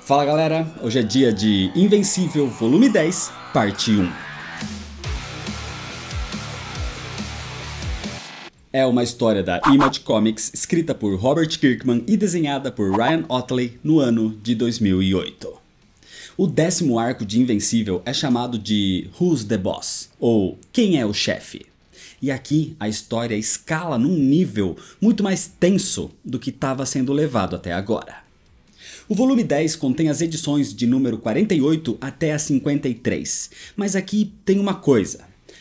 Fala galera, hoje é dia de Invencível Volume 10, Parte 1. É uma história da Image Comics, escrita por Robert Kirkman e desenhada por Ryan Ottley no ano de 2008. O 10º arco de Invencível é chamado de Who's the Boss? Ou Quem é o Chefe? E aqui a história escala num nível muito mais tenso do que estava sendo levado até agora. O volume 10 contém as edições de número 48 até a 53, mas aqui tem uma coisa.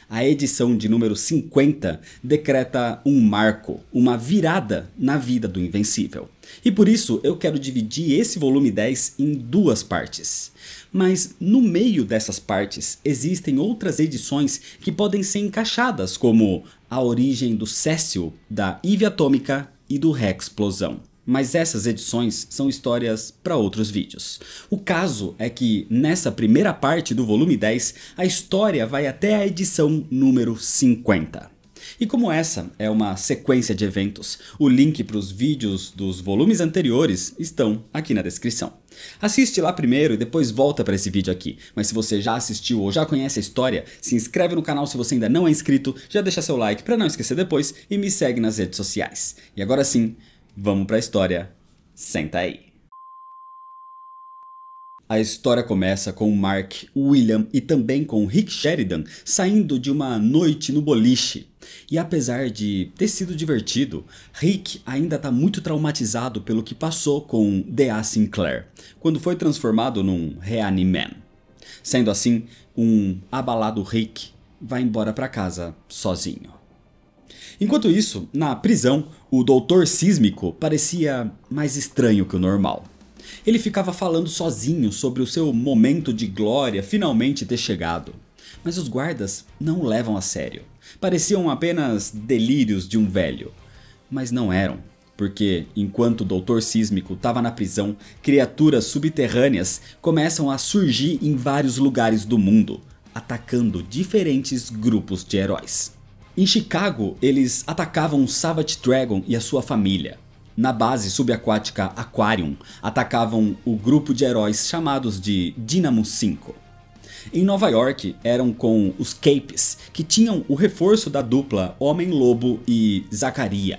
A edição de número 50 decreta um marco, uma virada na vida do Invencível. E por isso eu quero dividir esse volume 10 em duas partes. Mas no meio dessas partes existem outras edições que podem ser encaixadas, como a origem do Cécio, da Eve Atômica e do Rexplosão. Mas essas edições são histórias para outros vídeos. O caso é que nessa primeira parte do volume 10, a história vai até a edição número 50. E como essa é uma sequência de eventos, o link para os vídeos dos volumes anteriores estão aqui na descrição. Assiste lá primeiro e depois volta para esse vídeo aqui. Mas se você já assistiu ou já conhece a história, se inscreve no canal se você ainda não é inscrito, já deixa seu like para não esquecer depois e me segue nas redes sociais. E agora sim, vamos pra história, senta aí. A história começa com Mark, William e também com Rick Sheridan saindo de uma noite no boliche. E apesar de ter sido divertido, Rick ainda está muito traumatizado pelo que passou com D.A. Sinclair, quando foi transformado num Reaniman. Sendo assim, um abalado Rick vai embora para casa sozinho. Enquanto isso, na prisão, o Doutor Sísmico parecia mais estranho que o normal. Ele ficava falando sozinho sobre o seu momento de glória finalmente ter chegado. Mas os guardas não o levam a sério. Pareciam apenas delírios de um velho. Mas não eram, porque enquanto o Doutor Sísmico estava na prisão, criaturas subterrâneas começam a surgir em vários lugares do mundo, atacando diferentes grupos de heróis. Em Chicago, eles atacavam Savage Dragon e a sua família. Na base subaquática Aquarium, atacavam o grupo de heróis chamados de Dynamo 5. Em Nova York, eram com os Capes, que tinham o reforço da dupla Homem-Lobo e Zacaria.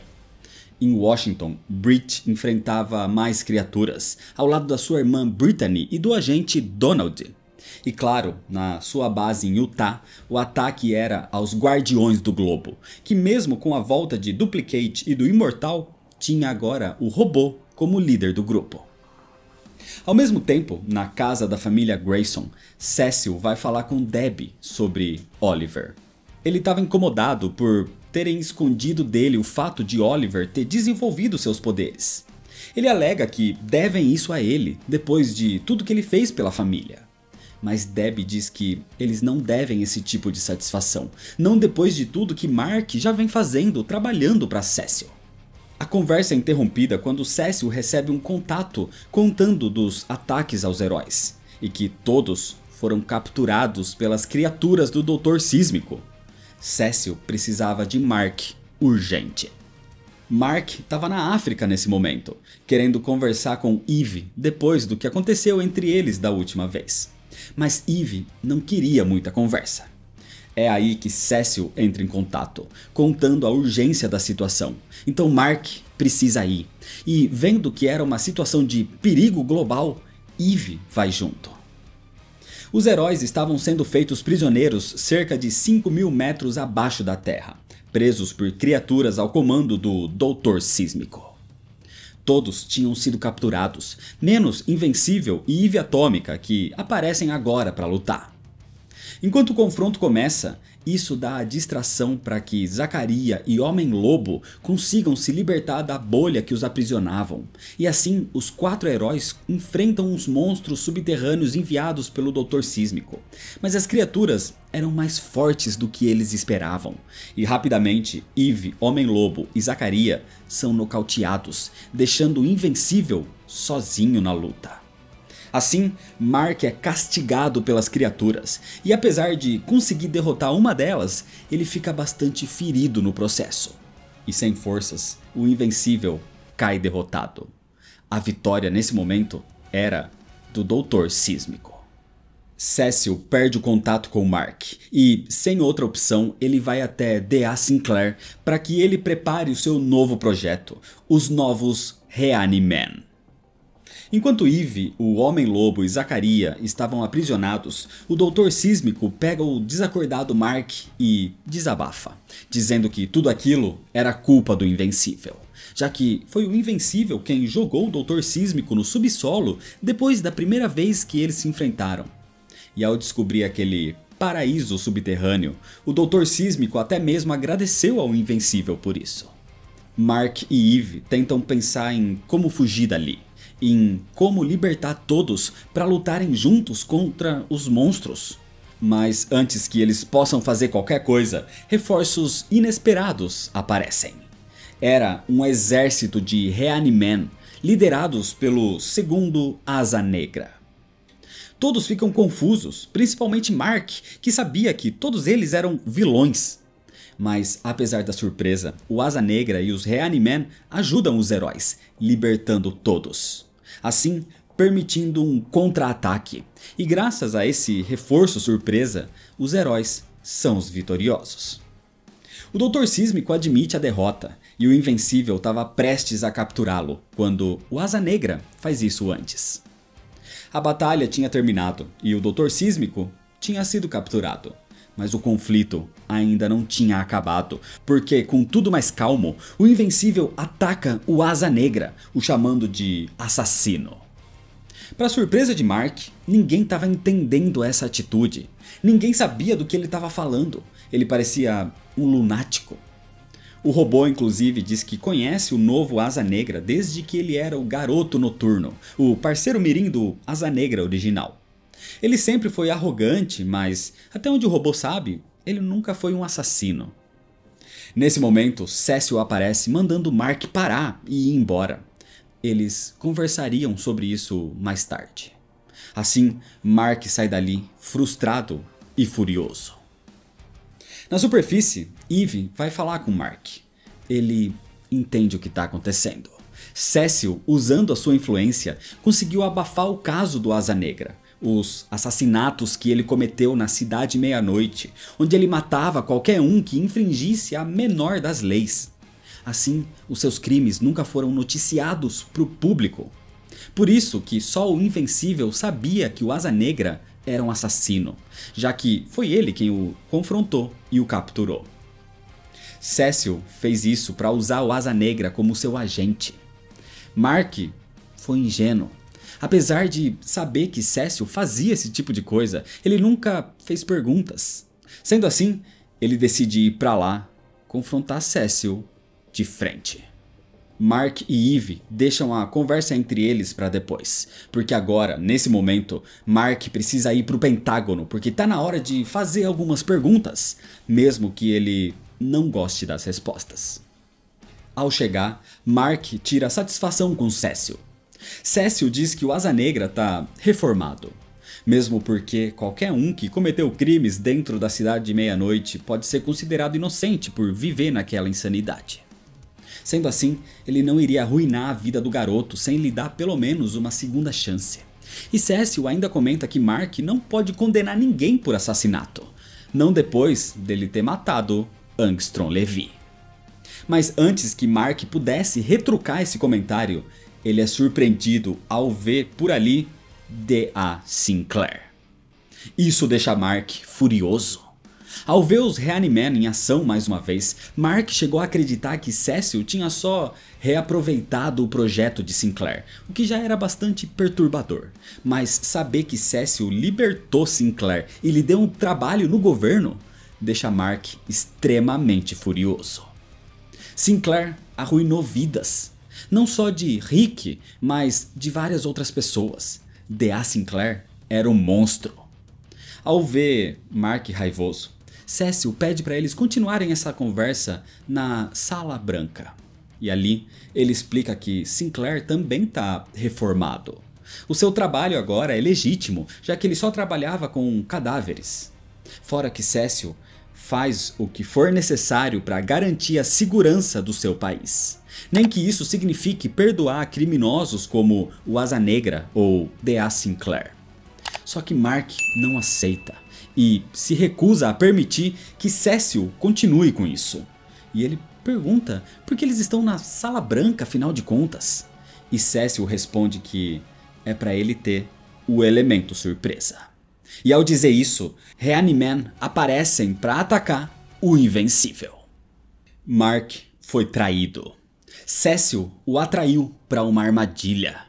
Em Washington, Brit enfrentava mais criaturas, ao lado da sua irmã Brittany e do agente Donald. E claro, na sua base em Utah, o ataque era aos Guardiões do Globo, que mesmo com a volta de Duplicate e do Imortal, tinha agora o robô como líder do grupo. Ao mesmo tempo, na casa da família Grayson, Cecil vai falar com Debbie sobre Oliver. Ele estava incomodado por terem escondido dele o fato de Oliver ter desenvolvido seus poderes. Ele alega que devem isso a ele, depois de tudo que ele fez pela família. Mas Debbie diz que eles não devem esse tipo de satisfação, não depois de tudo que Mark já vem fazendo trabalhando para Cecil. A conversa é interrompida quando Cecil recebe um contato contando dos ataques aos heróis, e que todos foram capturados pelas criaturas do Doutor Sísmico. Cecil precisava de Mark urgente. Mark estava na África nesse momento, querendo conversar com Eve depois do que aconteceu entre eles da última vez. Mas Eve não queria muita conversa. É aí que Cecil entra em contato, contando a urgência da situação. Então Mark precisa ir. E vendo que era uma situação de perigo global, Eve vai junto. Os heróis estavam sendo feitos prisioneiros cerca de 5.000 metros abaixo da terra, presos por criaturas ao comando do Doutor Sísmico. Todos tinham sido capturados, menos Invencível e Eve Atômica, que aparecem agora para lutar. Enquanto o confronto começa, isso dá a distração para que Zacaria e Homem-Lobo consigam se libertar da bolha que os aprisionavam. E assim, os 4 heróis enfrentam os monstros subterrâneos enviados pelo Doutor Sísmico. Mas as criaturas eram mais fortes do que eles esperavam. E rapidamente, Eve, Homem-Lobo e Zacaria são nocauteados, deixando o Invencível sozinho na luta. Assim, Mark é castigado pelas criaturas, e apesar de conseguir derrotar uma delas, ele fica bastante ferido no processo. E sem forças, o Invencível cai derrotado. A vitória nesse momento era do Doutor Sísmico. Cecil perde o contato com Mark e, sem outra opção, ele vai até D.A. Sinclair para que ele prepare o seu novo projeto, os novos Reanimen. Enquanto Eve, o Homem-Lobo e Zacharia estavam aprisionados, o Doutor Sísmico pega o desacordado Mark e desabafa, dizendo que tudo aquilo era culpa do Invencível, já que foi o Invencível quem jogou o Doutor Sísmico no subsolo depois da primeira vez que eles se enfrentaram. E ao descobrir aquele paraíso subterrâneo, o Doutor Sísmico até mesmo agradeceu ao Invencível por isso. Mark e Eve tentam pensar em como fugir dali, em como libertar todos para lutarem juntos contra os monstros. Mas antes que eles possam fazer qualquer coisa, reforços inesperados aparecem. Era um exército de Reanimen, liderados pelo segundo Asa Negra. Todos ficam confusos, principalmente Mark, que sabia que todos eles eram vilões. Mas, apesar da surpresa, o Asa Negra e os Reanimen ajudam os heróis, libertando todos. Assim, permitindo um contra-ataque. E graças a esse reforço surpresa, os heróis são os vitoriosos. O Doutor Sísmico admite a derrota, e o Invencível estava prestes a capturá-lo, quando o Asa Negra faz isso antes. A batalha tinha terminado, e o Doutor Sísmico tinha sido capturado. Mas o conflito ainda não tinha acabado, porque com tudo mais calmo, o Invencível ataca o Asa Negra, o chamando de assassino. Para surpresa de Mark, ninguém estava entendendo essa atitude. Ninguém sabia do que ele estava falando. Ele parecia um lunático. O robô inclusive diz que conhece o novo Asa Negra desde que ele era o Garoto Noturno, o parceiro mirim do Asa Negra original. Ele sempre foi arrogante, mas até onde o robô sabe, ele nunca foi um assassino. Nesse momento, Cecil aparece mandando Mark parar e ir embora. Eles conversariam sobre isso mais tarde. Assim, Mark sai dali frustrado e furioso. Na superfície, Eve vai falar com Mark. Ele entende o que está acontecendo. Cecil, usando a sua influência, conseguiu abafar o caso do Asa Negra. Os assassinatos que ele cometeu na Cidade Meia-Noite, onde ele matava qualquer um que infringisse a menor das leis. Assim, os seus crimes nunca foram noticiados para o público. Por isso que só o Invencível sabia que o Asa Negra era um assassino, já que foi ele quem o confrontou e o capturou. Cecil fez isso para usar o Asa Negra como seu agente. Mark foi ingênuo. Apesar de saber que Cecil fazia esse tipo de coisa, ele nunca fez perguntas. Sendo assim, ele decide ir para lá confrontar Cecil de frente. Mark e Eve deixam a conversa entre eles para depois, porque agora, nesse momento, Mark precisa ir para o Pentágono, porque tá na hora de fazer algumas perguntas, mesmo que ele não goste das respostas. Ao chegar, Mark tira satisfação com Cecil. Cecil diz que o Asa Negra tá reformado, mesmo porque qualquer um que cometeu crimes dentro da Cidade de Meia-Noite pode ser considerado inocente por viver naquela insanidade. Sendo assim, ele não iria arruinar a vida do garoto sem lhe dar pelo menos uma segunda chance. E Cecil ainda comenta que Mark não pode condenar ninguém por assassinato, não depois dele ter matado Angstrom Levy. Mas antes que Mark pudesse retrucar esse comentário, ele é surpreendido ao ver por ali D.A. Sinclair. Isso deixa Mark furioso. Ao ver os Reanimen em ação mais uma vez, Mark chegou a acreditar que Cecil tinha só reaproveitado o projeto de Sinclair, o que já era bastante perturbador. Mas saber que Cecil libertou Sinclair e lhe deu um trabalho no governo, deixa Mark extremamente furioso. Sinclair arruinou vidas, não só de Rick, mas de várias outras pessoas. D.A. Sinclair era um monstro. Ao ver Mark raivoso, Cecil pede para eles continuarem essa conversa na Sala Branca. E ali ele explica que Sinclair também está reformado. O seu trabalho agora é legítimo, já que ele só trabalhava com cadáveres. Fora que Cecil faz o que for necessário para garantir a segurança do seu país. Nem que isso signifique perdoar criminosos como o Asa Negra ou D.A. Sinclair. Só que Mark não aceita e se recusa a permitir que Cecil continue com isso. E ele pergunta por que eles estão na Sala Branca, afinal de contas. E Cecil responde que é para ele ter o elemento surpresa. E ao dizer isso, Reaniman aparecem para atacar o Invencível. Mark foi traído. Cecil o atraiu para uma armadilha.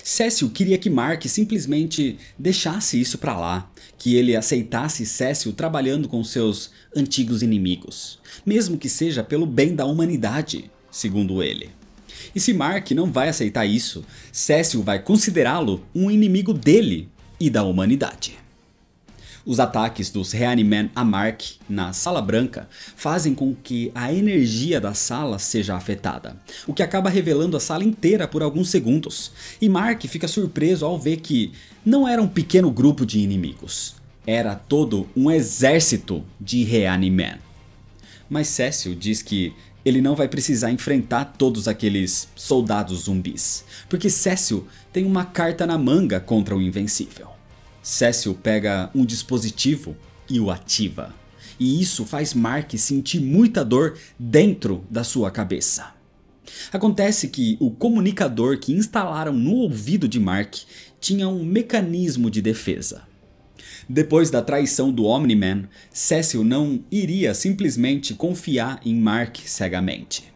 Cecil queria que Mark simplesmente deixasse isso para lá, que ele aceitasse Cecil trabalhando com seus antigos inimigos, mesmo que seja pelo bem da humanidade, segundo ele. E se Mark não vai aceitar isso, Cecil vai considerá-lo um inimigo dele e da humanidade. Os ataques dos Reaniman a Mark na Sala Branca fazem com que a energia da sala seja afetada, o que acaba revelando a sala inteira por alguns segundos, e Mark fica surpreso ao ver que não era um pequeno grupo de inimigos, era todo um exército de Reaniman. Mas Cecil diz que ele não vai precisar enfrentar todos aqueles soldados zumbis, porque Cecil tem uma carta na manga contra o Invencível. Cecil pega um dispositivo e o ativa, e isso faz Mark sentir muita dor dentro da sua cabeça. Acontece que o comunicador que instalaram no ouvido de Mark tinha um mecanismo de defesa. Depois da traição do Omni-Man, Cecil não iria simplesmente confiar em Mark cegamente.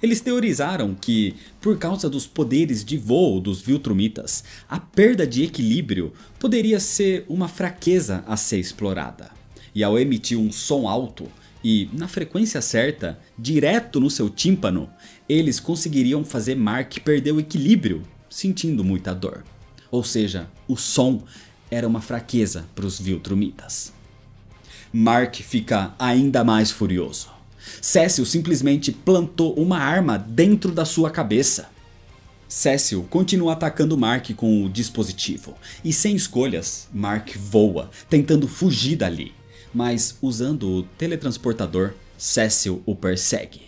Eles teorizaram que, por causa dos poderes de voo dos Viltrumitas, a perda de equilíbrio poderia ser uma fraqueza a ser explorada. E ao emitir um som alto e, na frequência certa, direto no seu tímpano, eles conseguiriam fazer Mark perder o equilíbrio, sentindo muita dor. Ou seja, o som era uma fraqueza para os Viltrumitas. Mark fica ainda mais furioso. Cecil simplesmente plantou uma arma dentro da sua cabeça. Cecil continua atacando Mark com o dispositivo, e sem escolhas, Mark voa, tentando fugir dali. Mas usando o teletransportador, Cecil o persegue.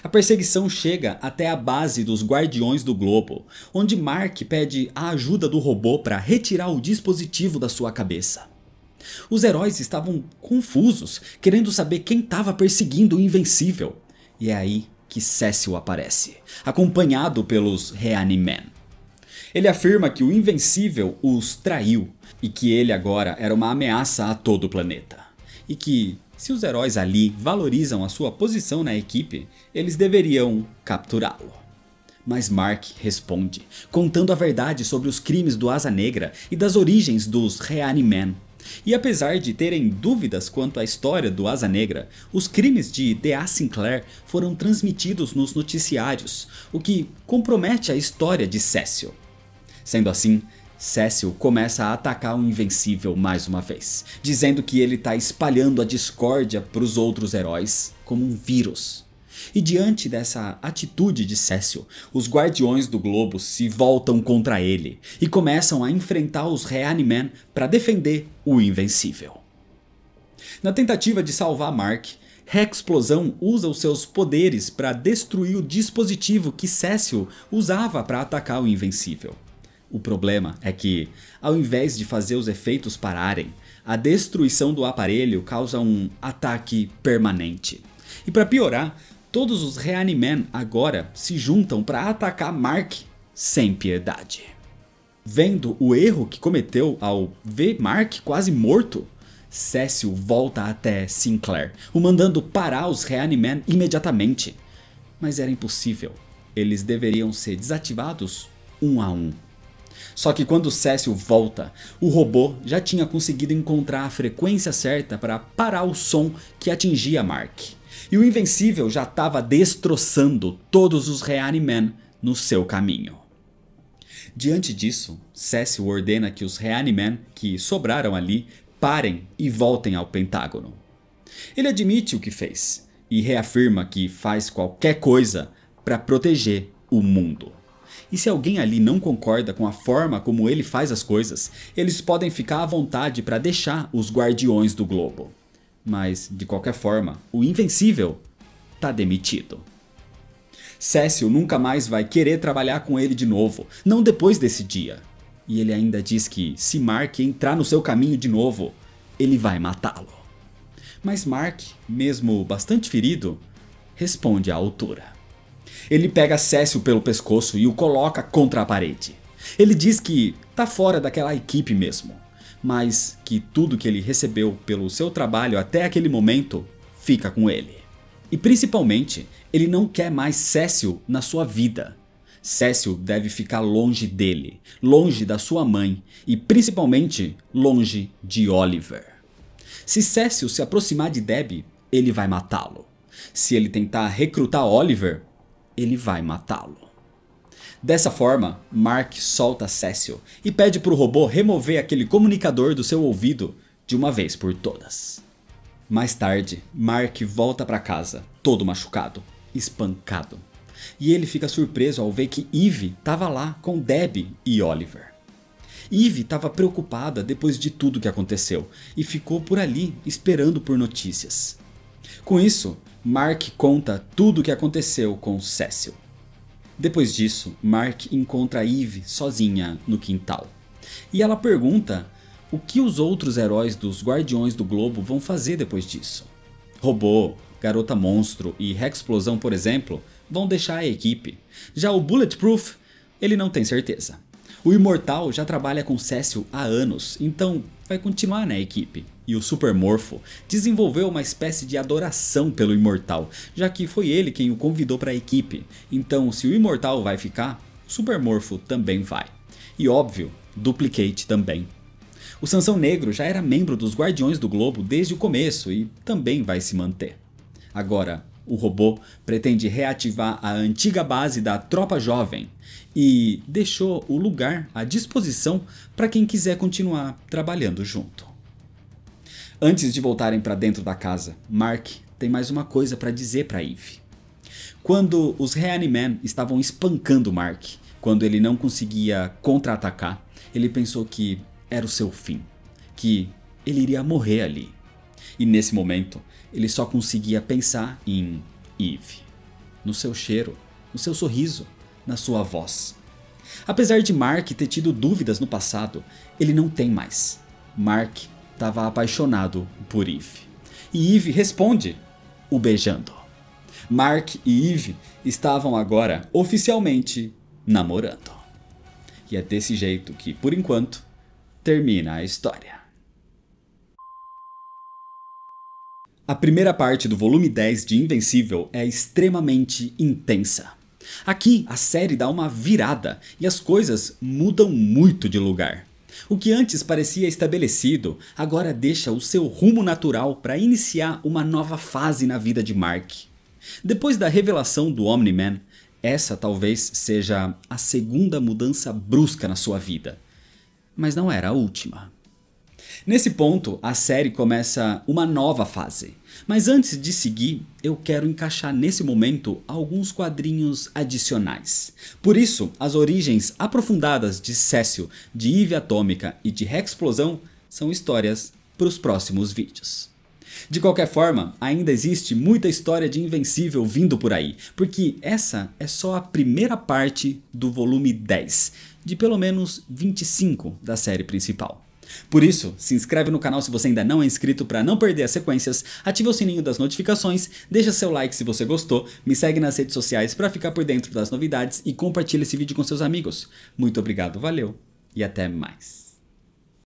A perseguição chega até a base dos Guardiões do Globo, onde Mark pede a ajuda do robô para retirar o dispositivo da sua cabeça. Os heróis estavam confusos, querendo saber quem estava perseguindo o Invencível. E é aí que Cecil aparece, acompanhado pelos Reaniman. Ele afirma que o Invencível os traiu e que ele agora era uma ameaça a todo o planeta. E que, se os heróis ali valorizam a sua posição na equipe, eles deveriam capturá-lo. Mas Mark responde, contando a verdade sobre os crimes do Asa Negra e das origens dos Reaniman. E apesar de terem dúvidas quanto à história do Asa Negra, os crimes de D.A. Sinclair foram transmitidos nos noticiários, o que compromete a história de Cecil. Sendo assim, Cecil começa a atacar o Invencível mais uma vez, dizendo que ele está espalhando a discórdia para os outros heróis como um vírus. E diante dessa atitude de Cecil, os Guardiões do Globo se voltam contra ele e começam a enfrentar os Reaniman para defender o Invencível. Na tentativa de salvar Mark, Hexplosão usa os seus poderes para destruir o dispositivo que Cecil usava para atacar o Invencível. O problema é que, ao invés de fazer os efeitos pararem, a destruição do aparelho causa um ataque permanente. E para piorar, todos os Reaniman agora se juntam para atacar Mark sem piedade. Vendo o erro que cometeu ao ver Mark quase morto, Cecil volta até Sinclair, o mandando parar os Reaniman imediatamente. Mas era impossível, eles deveriam ser desativados um a um. Só que quando Cecil volta, o robô já tinha conseguido encontrar a frequência certa para parar o som que atingia Mark. E o Invencível já estava destroçando todos os Reaniman no seu caminho. Diante disso, Cecil ordena que os Reaniman que sobraram ali parem e voltem ao Pentágono. Ele admite o que fez e reafirma que faz qualquer coisa para proteger o mundo. E se alguém ali não concorda com a forma como ele faz as coisas, eles podem ficar à vontade para deixar os Guardiões do Globo. Mas, de qualquer forma, o Invencível tá demitido. Cécio nunca mais vai querer trabalhar com ele de novo, não depois desse dia. E ele ainda diz que se Mark entrar no seu caminho de novo, ele vai matá-lo. Mas Mark, mesmo bastante ferido, responde à altura. Ele pega Cécio pelo pescoço e o coloca contra a parede. Ele diz que tá fora daquela equipe mesmo, mas que tudo que ele recebeu pelo seu trabalho até aquele momento fica com ele. E principalmente, ele não quer mais Cécio na sua vida. Cécio deve ficar longe dele, longe da sua mãe e principalmente longe de Oliver. Se Cécio se aproximar de Debbie, ele vai matá-lo. Se ele tentar recrutar Oliver, ele vai matá-lo. Dessa forma, Mark solta Cécio e pede para o robô remover aquele comunicador do seu ouvido de uma vez por todas. Mais tarde, Mark volta para casa, todo machucado, espancado. E ele fica surpreso ao ver que Eve estava lá com Debbie e Oliver. Eve estava preocupada depois de tudo que aconteceu e ficou por ali esperando por notícias. Com isso, Mark conta tudo o que aconteceu com Cécio. Depois disso, Mark encontra Eve sozinha no quintal. E ela pergunta o que os outros heróis dos Guardiões do Globo vão fazer depois disso. Robô, Garota Monstro e Rexplosão, por exemplo, vão deixar a equipe. Já o Bulletproof, ele não tem certeza. O Imortal já trabalha com Cécio há anos, então vai continuar na equipe. E o Supermorfo desenvolveu uma espécie de adoração pelo Imortal, já que foi ele quem o convidou para a equipe. Então, se o Imortal vai ficar, o Supermorfo também vai. E óbvio, Duplicate também. O Sansão Negro já era membro dos Guardiões do Globo desde o começo e também vai se manter. Agora, o robô pretende reativar a antiga base da Tropa Jovem e deixou o lugar à disposição para quem quiser continuar trabalhando junto. Antes de voltarem para dentro da casa, Mark tem mais uma coisa para dizer para Eve. Quando os Reaniman estavam espancando Mark, quando ele não conseguia contra-atacar, ele pensou que era o seu fim, que ele iria morrer ali. E nesse momento, ele só conseguia pensar em Eve, no seu cheiro, no seu sorriso, na sua voz. Apesar de Mark ter tido dúvidas no passado, ele não tem mais. Mark estava apaixonado por Eve. E Eve responde, o beijando. Mark e Eve estavam agora oficialmente namorando. E é desse jeito que, por enquanto, termina a história. A primeira parte do volume 10 de Invencível é extremamente intensa. Aqui a série dá uma virada e as coisas mudam muito de lugar. O que antes parecia estabelecido, agora deixa o seu rumo natural para iniciar uma nova fase na vida de Mark. Depois da revelação do Omni-Man, essa talvez seja a segunda mudança brusca na sua vida. Mas não era a última. Nesse ponto, a série começa uma nova fase. Mas antes de seguir, eu quero encaixar nesse momento alguns quadrinhos adicionais. Por isso, as origens aprofundadas de Cécio, de Eve Atômica e de Rexplosão são histórias para os próximos vídeos. De qualquer forma, ainda existe muita história de Invencível vindo por aí, porque essa é só a primeira parte do volume 10, de pelo menos 25 da série principal. Por isso, se inscreve no canal se você ainda não é inscrito para não perder as sequências, ativa o sininho das notificações, deixa seu like se você gostou, me segue nas redes sociais para ficar por dentro das novidades e compartilha esse vídeo com seus amigos. Muito obrigado, valeu e até mais.